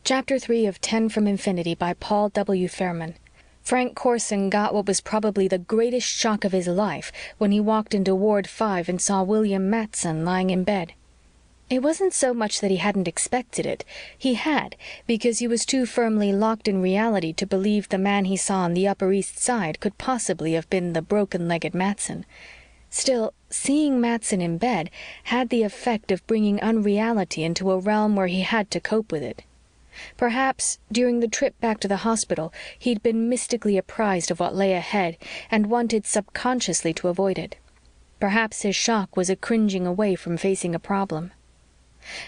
Chapter 3 of 10 from Infinity by Paul W. Fairman. Frank Corson got what was probably the greatest shock of his life when he walked into Ward 5 and saw William Matson lying in bed. It wasn't so much that he hadn't expected it. He had, because he was too firmly locked in reality to believe the man he saw on the Upper East Side could possibly have been the broken-legged Matson. Still, seeing Matson in bed had the effect of bringing unreality into a realm where he had to cope with it. Perhaps, during the trip back to the hospital, he'd been mystically apprised of what lay ahead and wanted subconsciously to avoid it. Perhaps his shock was a cringing away from facing a problem.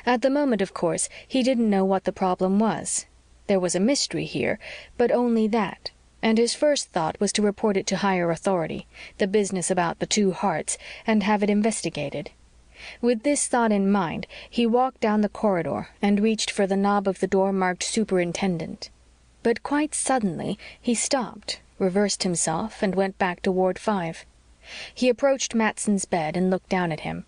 At the moment, of course, he didn't know what the problem was. There was a mystery here, but only that, and his first thought was to report it to higher authority, the business about the two hearts, and have it investigated. With this thought in mind, he walked down the corridor and reached for the knob of the door marked Superintendent. But quite suddenly he stopped, reversed himself, and went back to Ward 5. He approached Matson's bed and looked down at him.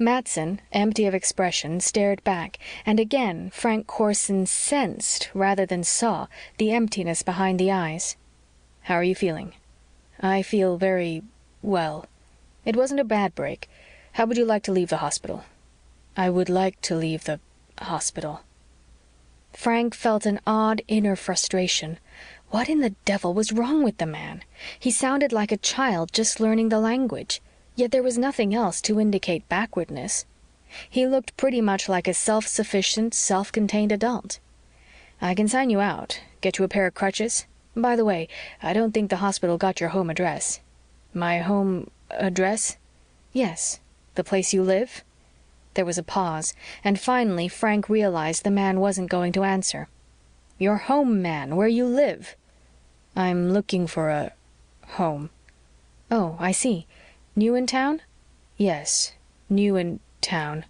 Matson, empty of expression, stared back, and again Frank Corson sensed, rather than saw, the emptiness behind the eyes. "How are you feeling?" "I feel very well. It wasn't a bad break. How would you like to leave the hospital?" "I would like to leave the hospital." Frank felt an odd inner frustration. What in the devil was wrong with the man? He sounded like a child just learning the language, yet there was nothing else to indicate backwardness. He looked pretty much like a self-sufficient, self-contained adult. "I can sign you out. Get you a pair of crutches. By the way, I don't think the hospital got your home address." "My home address?" "Yes. The place you live?" There was a pause, and finally Frank realized the man wasn't going to answer. "Your home, man, where you live." "I'm looking for a home." "Oh, I see. New in town?" "Yes, new in town."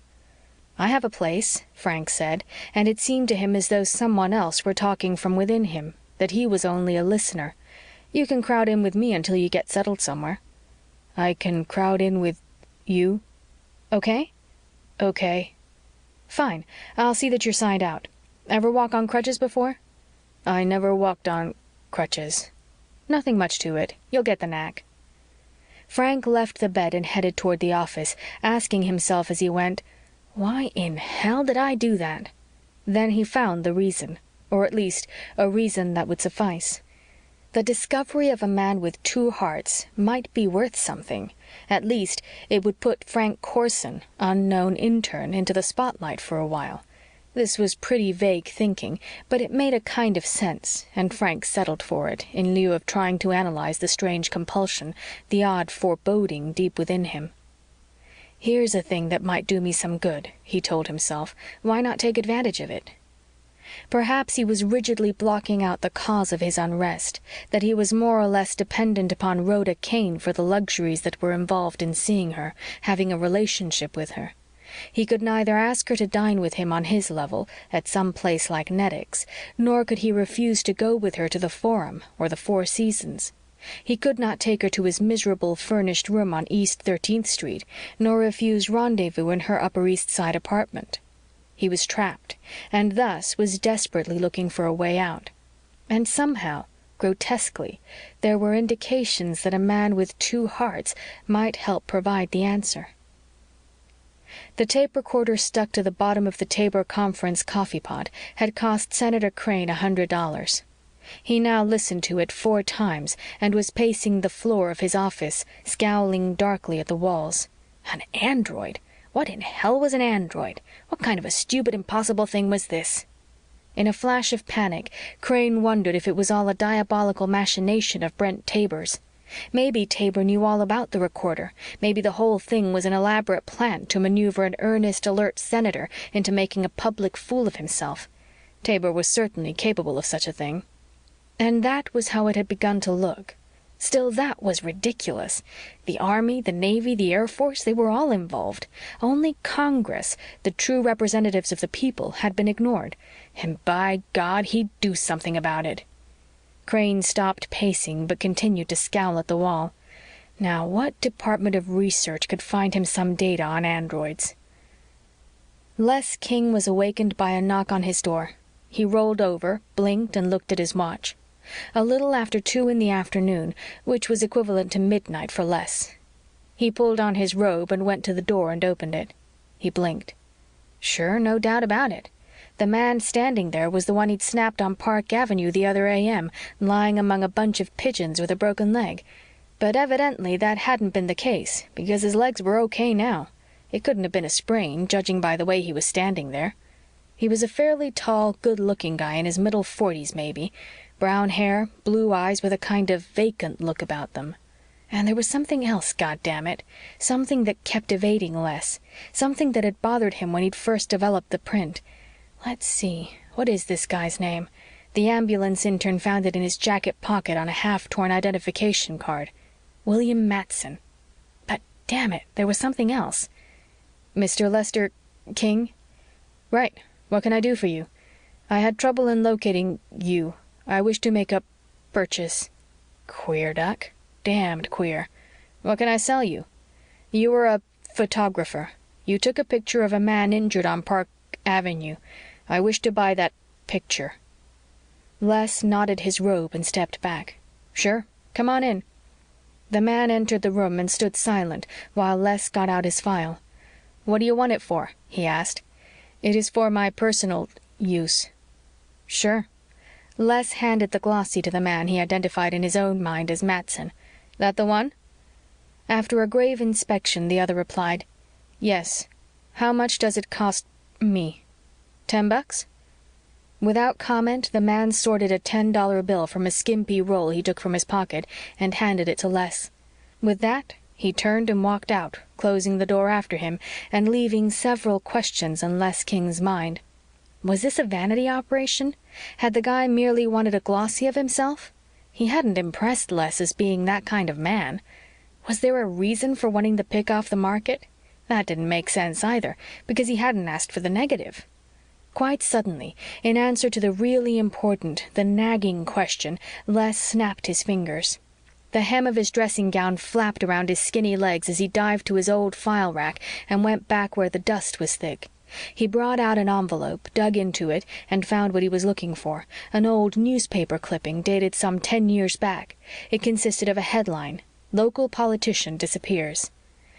"I have a place," Frank said, and it seemed to him as though someone else were talking from within him, that he was only a listener. "You can crowd in with me until you get settled somewhere." "I can crowd in with you?" "Okay?" "Okay." "Fine. I'll see that you're signed out. Ever walk on crutches before?" "I never walked on crutches." "Nothing much to it. You'll get the knack." Frank left the bed and headed toward the office, asking himself as he went, "Why in hell did I do that?" Then he found the reason, or at least a reason that would suffice. The discovery of a man with two hearts might be worth something. At least, it would put Frank Corson, unknown intern, into the spotlight for a while. This was pretty vague thinking, but it made a kind of sense, and Frank settled for it, in lieu of trying to analyze the strange compulsion, the odd foreboding deep within him. "Here's a thing that might do me some good," he told himself. "Why not take advantage of it?" Perhaps he was rigidly blocking out the cause of his unrest, that he was more or less dependent upon Rhoda Kane for the luxuries that were involved in seeing her, having a relationship with her. He could neither ask her to dine with him on his level, at some place like Nedick's, nor could he refuse to go with her to the Forum or the Four Seasons. He could not take her to his miserable furnished room on East 13th Street, nor refuse rendezvous in her Upper East Side apartment. He was trapped, and thus was desperately looking for a way out. And somehow, grotesquely, there were indications that a man with two hearts might help provide the answer. The tape recorder stuck to the bottom of the Tabor Conference coffee pot had cost Senator Crane $100. He now listened to it 4 times and was pacing the floor of his office, scowling darkly at the walls. An android? What in hell was an android? What kind of a stupid, impossible thing was this? In a flash of panic, Crane wondered if it was all a diabolical machination of Brent Tabor's. Maybe Tabor knew all about the recorder. Maybe the whole thing was an elaborate plant to maneuver an earnest, alert senator into making a public fool of himself. Tabor was certainly capable of such a thing. And that was how it had begun to look. Still, that was ridiculous. The Army, the Navy, the Air Force, they were all involved. Only Congress, the true representatives of the people, had been ignored. And by God, he'd do something about it. Crane stopped pacing but continued to scowl at the wall. Now, what department of research could find him some data on androids? Les King was awakened by a knock on his door. He rolled over, blinked, and looked at his watch. A little after 2 in the afternoon, which was equivalent to midnight for Les. He pulled on his robe and went to the door and opened it. He blinked. Sure, no doubt about it. The man standing there was the one he'd snapped on Park Avenue the other AM, lying among a bunch of pigeons with a broken leg. But evidently that hadn't been the case, because his legs were okay now. It couldn't have been a sprain, judging by the way he was standing there. He was a fairly tall, good-looking guy in his middle 40s, maybe. Brown hair, blue eyes with a kind of vacant look about them. And there was something else, goddammit. Something that kept evading Les. Something that had bothered him when he'd first developed the print. Let's see, what is this guy's name? The ambulance intern found it in his jacket pocket on a half-torn identification card. William Matson. But damn it, there was something else. Mr. Lester King? Right. What can I do for you? I had trouble in locating you. I wish to make a purchase. Queer duck. Damned queer. What can I sell you? You were a photographer. You took a picture of a man injured on Park Avenue. I wish to buy that picture. Les knotted his robe and stepped back. Sure. Come on in. The man entered the room and stood silent while Les got out his file. What do you want it for? He asked. It is for my personal use. Sure. Les handed the glossy to the man he identified in his own mind as Matson. That the one? After a grave inspection, the other replied, Yes. How much does it cost me? $10? Without comment, the man sorted a $10 bill from a skimpy roll he took from his pocket and handed it to Les. With that, he turned and walked out, closing the door after him and leaving several questions in Les King's mind. Was this a vanity operation? Had the guy merely wanted a glossy of himself? He hadn't impressed Les as being that kind of man. Was there a reason for wanting the pick off the market? That didn't make sense either, because he hadn't asked for the negative. Quite suddenly, in answer to the really important, the nagging question, Les snapped his fingers. The hem of his dressing gown flapped around his skinny legs as he dived to his old file rack and went back where the dust was thick. He brought out an envelope, dug into it, and found what he was looking for, an old newspaper clipping dated some 10 years back. It consisted of a headline, Local Politician Disappears.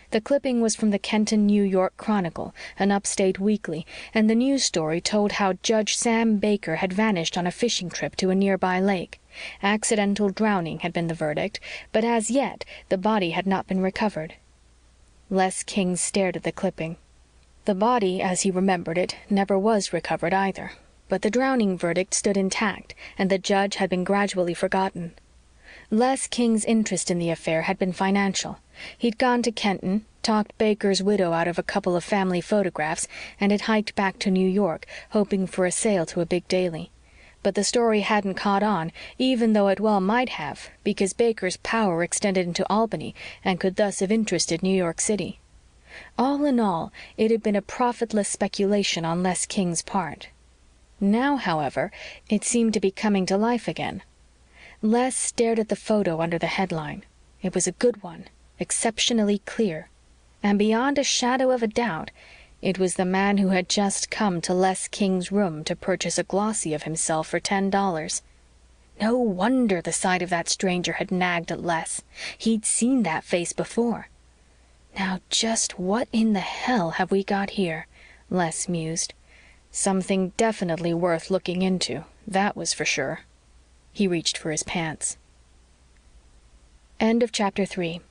The clipping was from the Kenton, New York Chronicle, an upstate weekly, and the news story told how Judge Sam Baker had vanished on a fishing trip to a nearby lake. Accidental drowning had been the verdict, but as yet the body had not been recovered. Les King stared at the clipping. The body, as he remembered it, never was recovered either, but the drowning verdict stood intact, and the judge had been gradually forgotten. Les King's interest in the affair had been financial. He'd gone to Kenton, talked Baker's widow out of a couple of family photographs, and had hiked back to New York, hoping for a sale to a big daily. But the story hadn't caught on, even though it well might have, because Baker's power extended into Albany and could thus have interested New York City. All in all, it had been a profitless speculation on Les King's part. Now, however, it seemed to be coming to life again. Les stared at the photo under the headline. It was a good one, exceptionally clear. And beyond a shadow of a doubt, it was the man who had just come to Les King's room to purchase a glossy of himself for $10. No wonder the sight of that stranger had nagged at Les. He'd seen that face before. Now just what in the hell have we got here? Les mused. Something definitely worth looking into, that was for sure. He reached for his pants. End of chapter 3.